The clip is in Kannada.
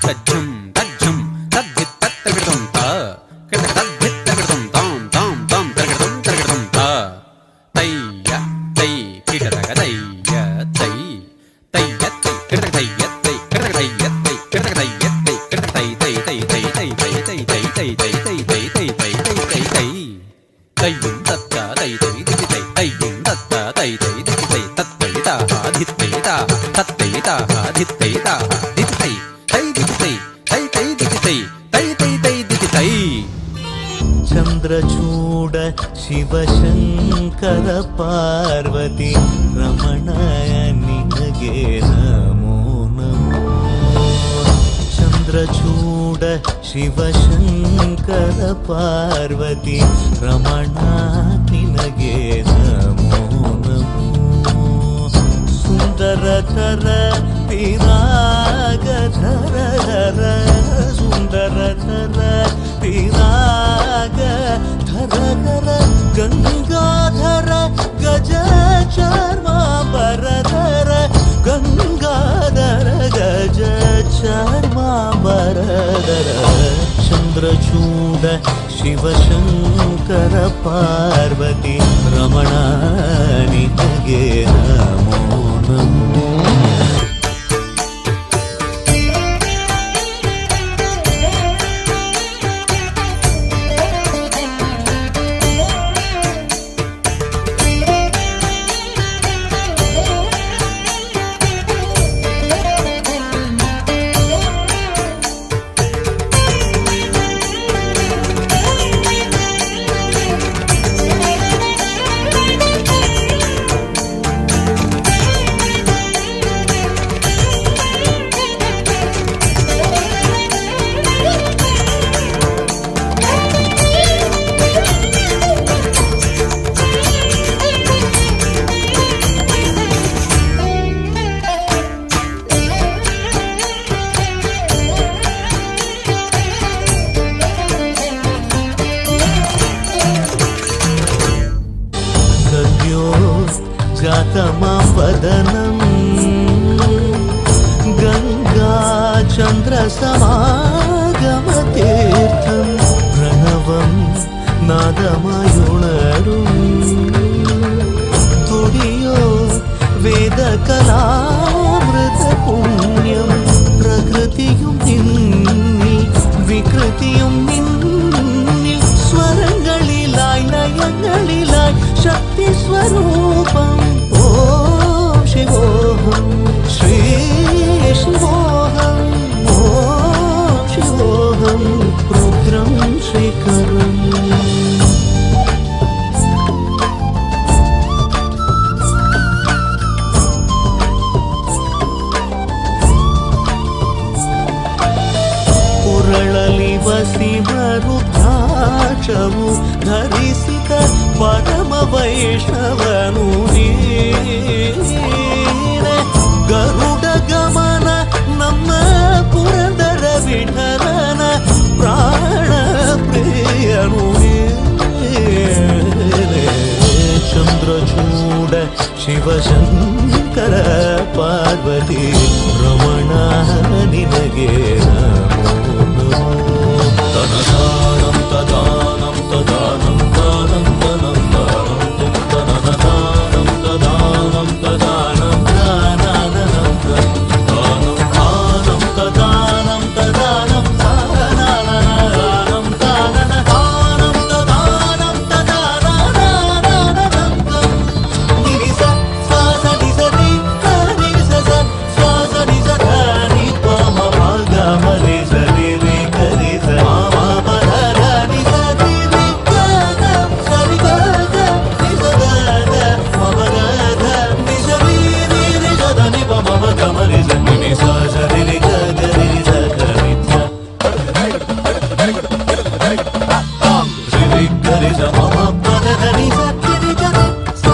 ತಜ್ಜಂ ತಜ್ಜಂ ತದ್ದಿತ್ ತತ್ತಗಿಡದಂ ತ ಕಿಡದ ತದ್ದಿತ್ ತಗಿಡದಂ ತಾಂ ತಾಂ ತಾಂ ತಗಿಡದಂ ತಗಿಡದಂ ತ ತಯ್ಯ ತೈ ಕಿಡದಗ ತಯ್ಯ ತೈ ತಯ್ಯ ತೈ ಕಿಡದಗ ತಯ್ಯ ತೈ ಕಿಡದಗ ತಯ್ಯ ತೈ ಕಿಡದಗ ತಯ್ಯ ತೈ ಕಿಡದಗ ತೈ ತೈ ತೈ ತೈ ತೈ ತೈ ತೈ ತೈ ತೈ ತೈ ತೈ ತೈ ತೈ ತೈ ತೈ ತೈ ತಯ್ಯುಂ ತತ್ತ ತೈ ತೈ ದಿತಿ ತೈ ತಯ್ಯುಂ ತತ್ತ ತೈ ತೈ ದಿತಿ ತೈ ತತ್ತೈ ತಾಹ ಧಿತ್ತೈ ತಾಹ ತತ್ತೈ ತಾಹ ಧಿತ್ತೈ ತಾಹ ದಿತಿ ತೈ ತೈ ದಿತಿ ತೈ ತೈ ತೈ ದಿತಿ ತೈ ತೈ ತೈ ತೈ ದಿತಿ ತೈ. ಚಂದ್ರಚೂಡ ಶಿವಶಂಕರ ಪಾರ್ವತಿ ರಮಣ ನಿನಗೆ ನಮೋ ನಮೋ. ಚಂದ್ರಚೂಡ ಶಿವಶಂಕರ ಪಾರ್ವತಿ ರಮಣ ನಿನಗೆ ನಮೋ ನಮೋ. ಸುಂದರಧರ ಪಿರಾಗಧರ ಧರ ಸುಂದರಧರ ಪಿರಾಗ ಧರ ಧರ ಗಂಗಾಧರ ಗಜ ಚರ್ಮಾಂಬರಧರ ಗಂಗಾಧರ ಗಜ ಚರ್ಮಾಂಬರಧರ. ಚಂದ್ರಚೂಡ ಶಿವಶಂಕರ ಪಾರ್ವತಿ ರಮಣ ನಿನಗೆ ನಮೋ ನಮೋ. जातमावदनं गंगा चंद्र समागमतीर्थं प्रणवं नादमयुणरुं तुडियो वेदकलामृत पुण्यं प्रकृतियुं निन्निल विकृतियुं निन्निल स्वरंगलिलाय लयंगलिलाय शक्ति स्वरूपं ओम शिवोहम श्री शिवोहम ओम शिवोहम रुद्रं श्रीकरम्. पुरळलि वसिमरुद्राक्षವು ಧರಿಸಿದ ಪರಮ ವೈಷ್ಣವನು ನೀನೆ. ಗರುಡ ಗಮನ ನಮ್ಮ ಪುರಂದರ ವಿಠಲನ ಪ್ರಾಣ ಪ್ರಿಯನು ನೀನೆ. ಚಂದ್ರಚೂಡ ಶಿವಶಂಕರ ಪಾರ್ವತಿ ರಮಣ ನಿನಗೆ ನಮೋ ನಮೋ. ತನದಾನಂ ತದಾನಂ ತದಾನಂ ದಾನಂ ತನಂ ದಾನಂ ತನದಾನಂ ತದಾನಂ ತದಾನಂ ದಾನಂ ದಾನಂ ದಾನಂ ತದಾನಂ ತದಾನಂ ದಾನಂ ದಾನಂ ತದಾನಂ ತದಾನಂ ನಿರಿಸ ಸ್ವಾಸ ನಿಸರಿ ನಿರಿಸ ಸ್ವಾಸ ನಿಸ ಧನಿ ಪಮ ಮಗ ಮರಿ ಸರಿ ರಿ ಕರಿ ಸ ಮಮ ಪದ ಧನಿ ಸರಿ ರಿ ಗದ ಸರಿ ಗದ ನಿಸ ಗದ ಮಮ ಗದ ನಿಸರಿ ರಿ ರಿ ಗದ ನಿ ಪಮ ಮಗ ಮರಿ ಸರಿ ನಿ ಸ ಸರಿ ರಿ ಗದ ರಿ ಸ ಕರಿ ಸ ರಿ ಕರಿ ಸ ಮಮ ಪದ ಧನಿ ಸರಿ ರಿ ಗದ ಸ